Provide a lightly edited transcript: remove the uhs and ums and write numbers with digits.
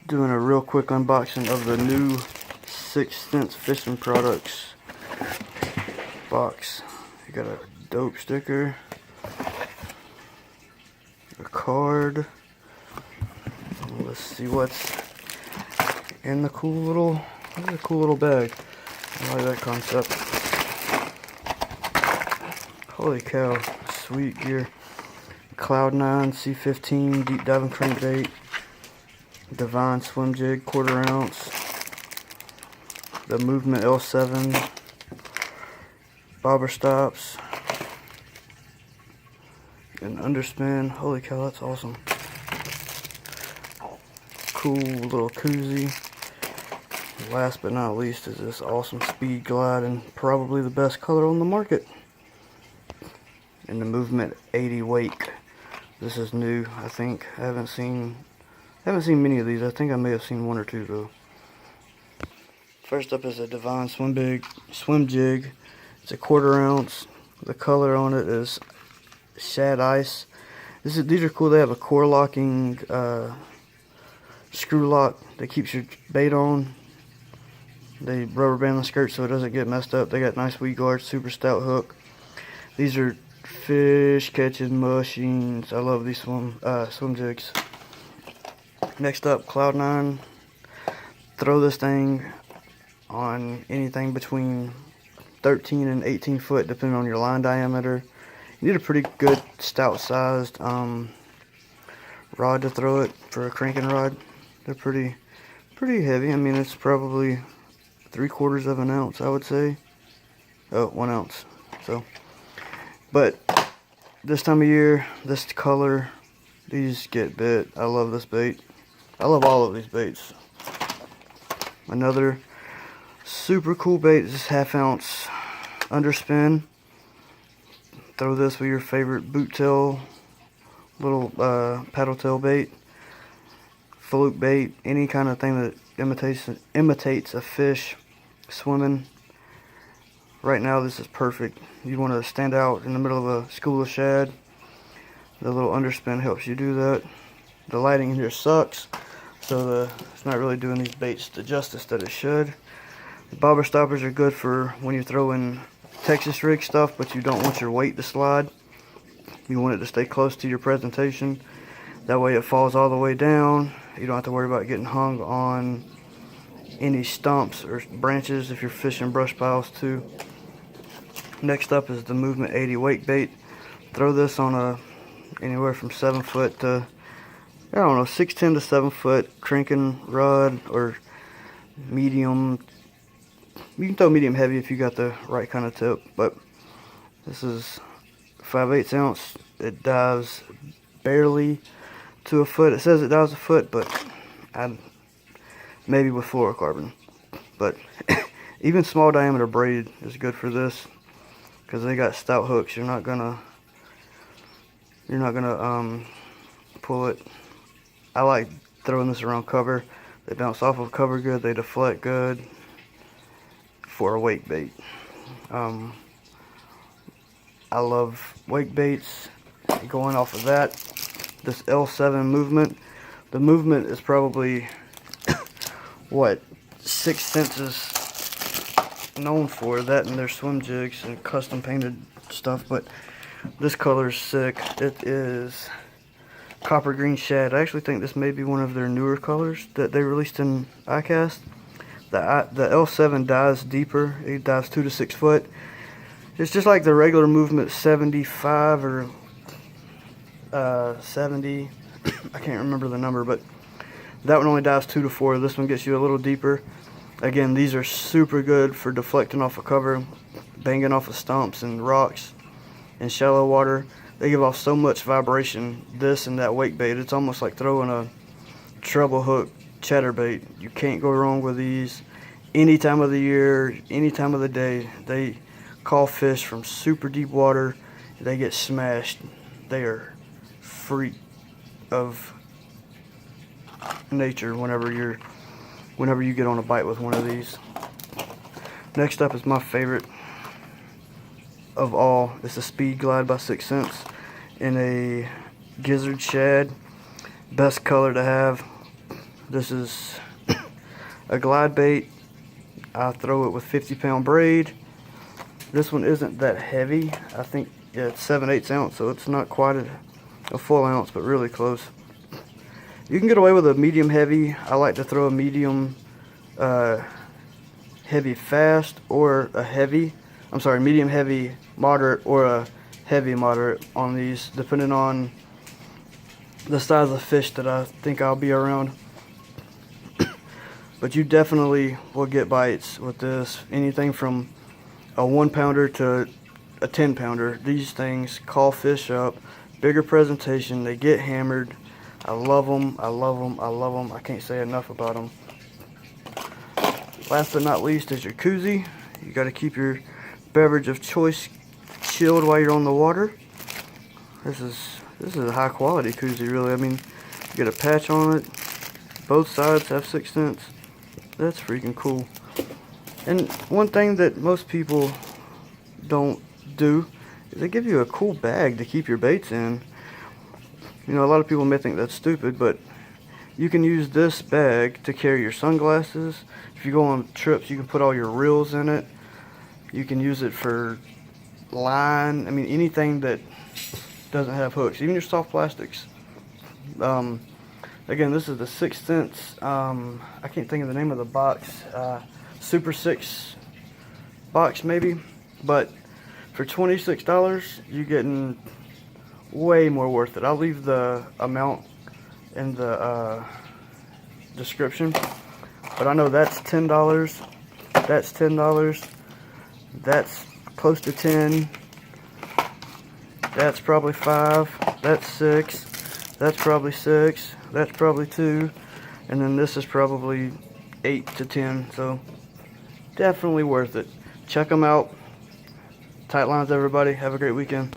Doing a real quick unboxing of the new 6th Sense Fishing Products box. You got a dope sticker, a card. Let's see what's in the cool little bag. I like that concept. Holy cow, sweet gear. Cloud9 C15 deep diving crankbait. Divine swim jig, 1/4 ounce. The Movement L7 bobber stops. An underspin. Holy cow, that's awesome. Cool little koozie. Last but not least is this awesome Speed Glide, and probably the best color on the market. And the Movement 80 Wake. This is new, I think. I haven't seen many of these. I think I may have seen one or two though. First up is a Divine swim jig. It's a 1/4 ounce. The color on it is shad ice. These are cool. They have a core locking screw lock that keeps your bait on. They rubber band the skirt so it doesn't get messed up. They got nice weed guards, super stout hook. These are fish catching machines. I love these swim jigs. Next up, Cloud9. Throw this thing on anything between 13 and 18 foot, depending on your line diameter. You need a pretty good stout sized rod to throw it for a cranking rod. They're pretty heavy. I mean, it's probably 3/4 of an ounce, I would say. Oh, 1 ounce. So, but this time of year, this color, these get bit. I love this bait. I love all of these baits. Another super cool bait is this 1/2 ounce underspin. Throw this with your favorite boot tail, little paddle tail bait, fluke bait, any kind of thing that imitates a fish swimming. Right now this is perfect. You want to stand out in the middle of a school of shad. The little underspin helps you do that. The lighting in here sucks, so it's not really doing these baits the justice that it should. The bobber stoppers are good for when you're throwing Texas rig stuff, but you don't want your weight to slide. You want it to stay close to your presentation. That way it falls all the way down. You don't have to worry about getting hung on any stumps or branches if you're fishing brush piles too. Next up is the Movement 80 Wake bait. Throw this on anywhere from 7 foot to, I don't know, 6'10" to 7 foot cranking rod, or medium. You can throw medium heavy if you got the right kind of tip, but this is 5/8 ounce. It dives barely to a foot. It says it dives a foot, but maybe with fluorocarbon. But even small diameter braid is good for this because they got stout hooks. You're not gonna pull it. I like throwing this around cover. They bounce off of cover good. They deflect good for a wake bait. I love wake baits. Going off of that, this L7 Movement. The Movement is probably what 6th Sense is known for, that and their swim jigs and custom painted stuff, but this color is sick. It is copper green shad. I actually think this may be one of their newer colors that they released in ICAST. The L7 dives deeper. It dives 2 to 6 foot. It's just like the regular Movement 75 or 70. I can't remember the number, but that one only dives 2 to 4. This one gets you a little deeper. Again, these are super good for deflecting off of cover, banging off of stumps and rocks in shallow water. They give off so much vibration, this and that wake bait. It's almost like throwing a treble hook chatterbait. You can't go wrong with these. Any time of the year, any time of the day, they call fish from super deep water. They get smashed. They are freak of nature whenever you get on a bite with one of these. Next up is my favorite of all. It's the Speed Glide by 6th Sense in a gizzard shad. Best color to have. This is a glide bait. I throw it with 50-pound braid. This one isn't that heavy. I think, yeah, it's 7/8 ounce, so it's not quite a full ounce, but really close. You can get away with a medium heavy. I like to throw a medium heavy fast, or a medium heavy moderate, or a heavy moderate on these, depending on the size of fish that I think I'll be around. But you definitely will get bites with this. Anything from a 1-pounder to a 10-pounder. These things call fish up. Bigger presentation. They get hammered. I love them. I love them. I love them. I can't say enough about them. Last but not least is your koozie. You got to keep your beverage of choice chilled while you're on the water. This is a high quality koozie, really. I mean, you get a patch on it. Both sides have 6 cents. That's freaking cool. And one thing that most people don't do is they give you a cool bag to keep your baits in. You know, a lot of people may think that's stupid, but you can use this bag to carry your sunglasses. If you go on trips, you can put all your reels in it. You can use it for line. I mean, anything that doesn't have hooks, even your soft plastics. Again, this is the 6 cents. I can't think of the name of the box. Super 6 box maybe. But for $26, you're getting way more worth it. I'll leave the amount in the description. But I know that's $10. That's $10. That's close to 10. That's probably 5. That's 6. That's probably 6. That's probably 2. And then this is probably 8 to 10. So definitely worth it. Check them out. Tight lines, everybody. Have a great weekend.